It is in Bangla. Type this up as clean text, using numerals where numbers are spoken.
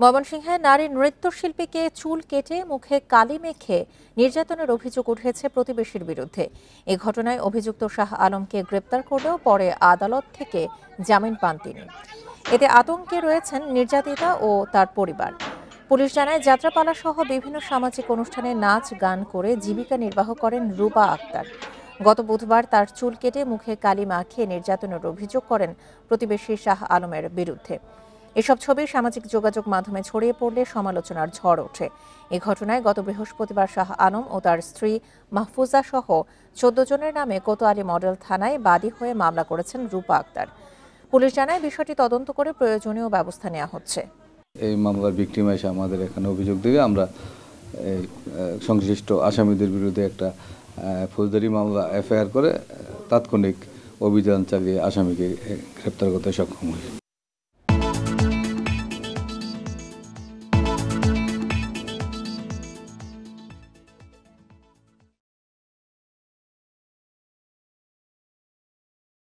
ময়মনসিংহে নারী নৃত্যশিল্পীকে চুল কেটে মুখে কালি মেখে নির্যাতনের অভিযোগ উঠেছে প্রতিবেশীর বিরুদ্ধে। এ ঘটনায় অভিযুক্ত শাহ আলমকে গ্রেপ্তার করলেও পরে আদালত থেকে জামিন পান তিনি। এতে আতঙ্কে রয়েছেন নির্যাতিতা ও তার পরিবার। পুলিশ জানায়, যাত্রাপালা সহ বিভিন্ন সামাজিক অনুষ্ঠানে নাচ গান করে জীবিকা নির্বাহ করেন রূপা আক্তার। গত বুধবার তার চুল কেটে মুখে কালি মাখিয়ে নির্যাতনের অভিযোগ করেন প্রতিবেশী শাহ আলমের বিরুদ্ধে। এসব ছবি সামাজিক যোগাযোগ মাধ্যমে ছড়িয়ে পড়লে সমালোচনার ঝড় ওঠে। এ ঘটনায় গত বৃহস্পতিবার শাহ আলম ও তার স্ত্রী মাহফুজা সহ ১৪ জনের নামে কোতোয়ালি মডেল থানায় বাদী হয়ে মামলা করেছেন রূপা আক্তার। পুলিশ জানায়, বিষয়টি তদন্ত করে প্রয়োজনীয় ব্যবস্থা নেওয়া হচ্ছে। এই মামলার ভিকটিম এসে আমাদের এখানে অভিযোগ দিলে আমরা এই সংশ্লিষ্ট আসামিদের বিরুদ্ধে একটা ফৌজদারি মামলা এফআইআর করে তাৎক্ষণিক অভিযান চালিয়ে আসামিকে গ্রেপ্তার করতে সক্ষম হই।